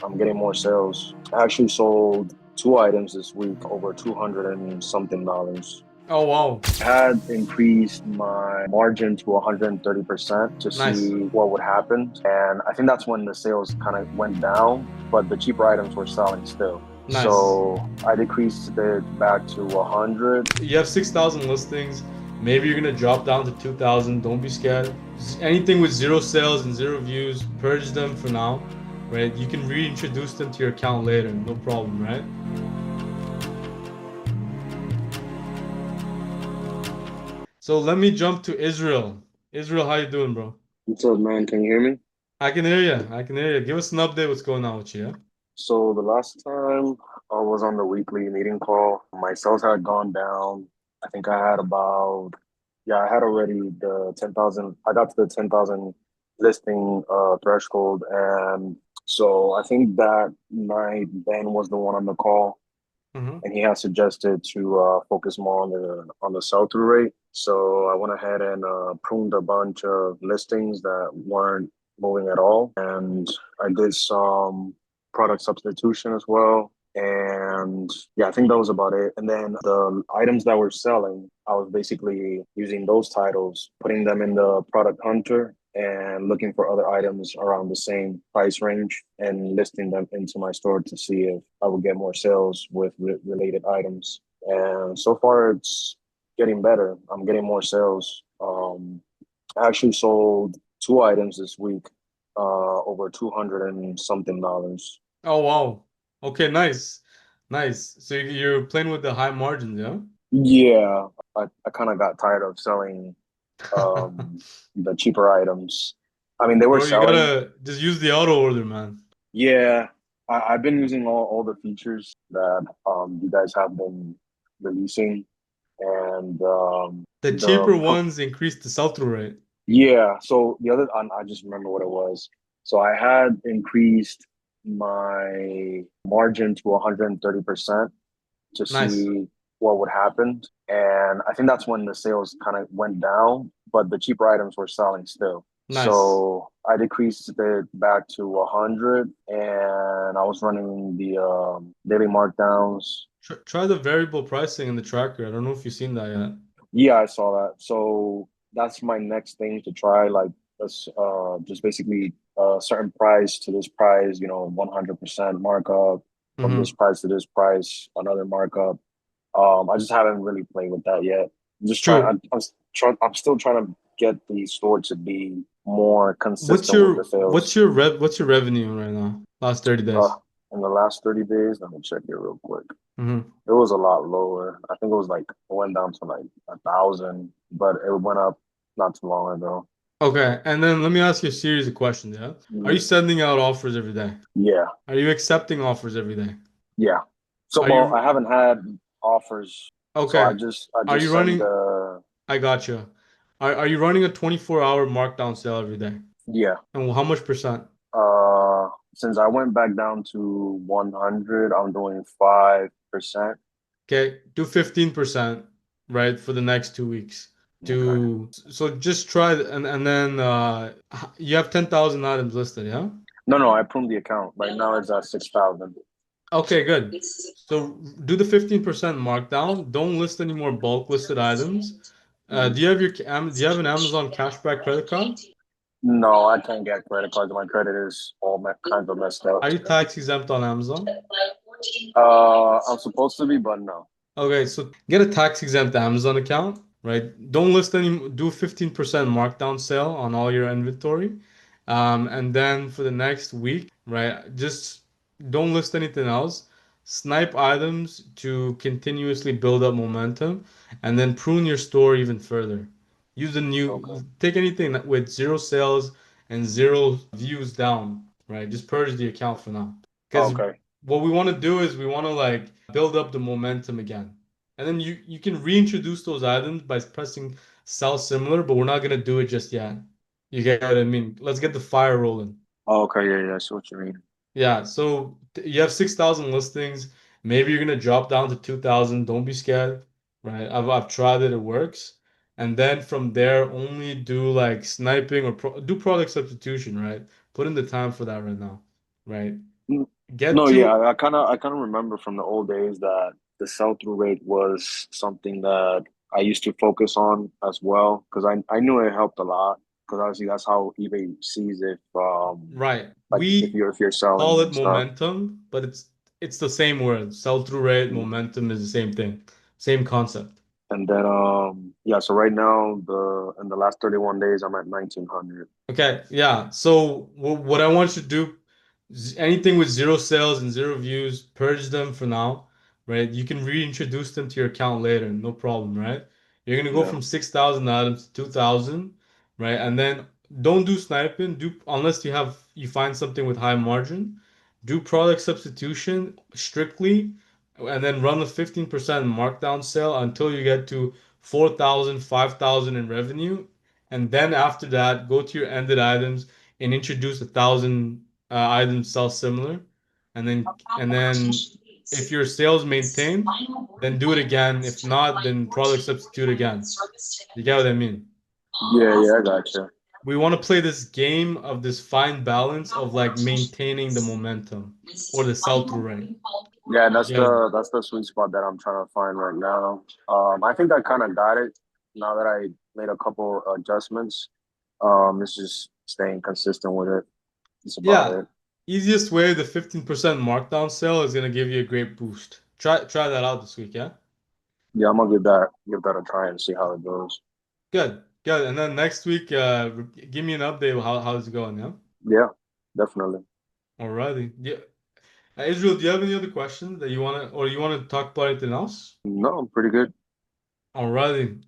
I'm getting more sales. I actually sold 2 items this week over 200 and something dollars. Oh, wow. I had increased my margin to 130% to Nice. see what would happen. And I think that's when the sales kind of went down, but the cheaper items were selling still. Nice. So I decreased it back to 100. You have 6,000 listings. Maybe you're gonna drop down to 2,000. Don't be scared. Anything with 0 sales and 0 views, purge them for now, right? You can reintroduce them to your account later, no problem, right? So let me jump to Israel. Israel, how you doing, bro? What's up, man? Can you hear me? I can hear you. I can hear you. Give us an update. What's going on with you? Yeah? So the last time I was on the weekly meeting call, my sales had gone down. I think I had about, yeah, I had already the 10,000. I got to the 10,000 listing threshold. And so I think that night Ben was the one on the call, Mm-hmm. and he had suggested to focus more on the sell-through rate. So I went ahead and pruned a bunch of listings that weren't moving at all, and I did some product substitution as well. And yeah, I think that was about it. And then the items that were selling, I was basically using those titles, putting them in the product hunter and looking for other items around the same price range and listing them into my store to see if I would get more sales with related items. And so far, it's getting better. I'm getting more sales. I actually sold 2 items this week, over 200 and something dollars. Oh, wow. Okay, nice. Nice. So you're playing with the high margins, yeah? Yeah, I kind of got tired of selling the cheaper items. I mean, they were Bro, you selling. gotta just use the auto order, man. Yeah, I've been using all the features that you guys have been releasing, and The cheaper ones increase the sell-through rate. yeah. So the other, I just remember what it was. So I had increased my margin to 130% to Nice. see what would happen. And I think that's when the sales kind of went down, but the cheaper items were selling still. Nice. So I decreased it back to 100, and I was running the daily markdowns. Try the variable pricing in the tracker. I don't know if you've seen that yet. Yeah, I saw that. So that's my next thing to try. Like, let's just basically a certain price to this price, 100% markup, from this Mm-hmm. price to this price, another markup. I just haven't really played with that yet. I'm just trying. True. I'm still trying to get the store to be more What's consistent with your the what's sales. your rev what's your revenue right now? Last 30 Uh, days. in the last 30 days, let me check it real quick. Mm-hmm. It was a lot lower. I think it was like it went down to like 1,000, but it went up not too long ago. Okay, and then let me ask you a series of questions, yeah? Are you Mm, sending out offers every day? yeah, Are you accepting offers every day? yeah. So, Are well, I you haven't had offers, so I okay? just I Are just you send running? the I got you. Are you running a 24-hour markdown sale every day? yeah. And how much percent? Since I went back down to 100, I'm doing 5%. Okay, do 15%, right, for the next 2 weeks. Okay. So just try and then you have 10,000 items listed, yeah? No, no, I pruned the account. Right now it's at 6,000. Okay, good. So do the 15% markdown. Don't list any more bulk listed items. Mhm. Do you have an Amazon cashback credit card? No, I can't get credit cards. My credit is all kinds of messed up. Are you tax exempt on Amazon? I'm supposed to be, but no. Okay, so get a tax exempt Amazon account, right? Don't list any, do 15% markdown sale on all your inventory. And then for the next week, right, just don't list anything else. Snipe items to continuously build up momentum and then prune your store even further. Okay. Take anything with 0 sales and 0 views down, right? Just purge the account for now. Because Okay. what we want to do is we want to like build up the momentum again. And then you can reintroduce those items by pressing sell similar, but we're not gonna do it just yet. You get what I mean? Let's get the fire rolling. Okay, yeah, yeah, I see what you mean. Yeah, so you have 6,000 listings. Maybe you're gonna drop down to 2,000. Don't be scared, right? I've tried it, it works. And then from there, only do like sniping or do product substitution, right? Put in the time for that right now, right? Mm, Get No, yeah, to I kind of remember from the old days that the sell-through rate was something that I used to focus on as well because I knew it helped a lot because obviously that's how eBay sees if right. like We if you're selling call it and stuff. momentum, but it's the same word. Sell-through rate, momentum is the same thing. Same concept. And then yeah, so right now in the last 31 days I'm at 1900. Okay, yeah. So what I want you to do, anything with zero sales and zero views, purge them for now, right? You can reintroduce them to your account later, no problem, right? You're gonna go Yeah. from 6,000 items to 2,000, right? And then don't do sniping, do unless you find something with high margin. Do product substitution strictly, and then run a 15% markdown sale until you get to 4,000, 5,000 in revenue, and then after that, go to your ended items and introduce 1,000 items sell similar, and then if your sales maintain, then do it again. If not, then product substitute again. You get what I mean? Yeah, yeah, I gotcha. We want to play this game of this fine balance of like maintaining the momentum or the sell-through rate. Yeah, Yeah. that's the sweet spot that I'm trying to find right now. I think I kind of got it now that I made a couple adjustments. It's just staying consistent with it. It's about Yeah. it. Easiest way, the 15% markdown sale is gonna give you a great boost. Try that out this week, yeah? Yeah, I'm gonna give that a try and see how it goes. Good, good. And then next week, give me an update. How's it going? Yeah. Yeah, definitely. Alrighty. Yeah. Israel, do you have any other questions that you wanna, or you wanna talk about anything else? No, I'm pretty good. Alrighty.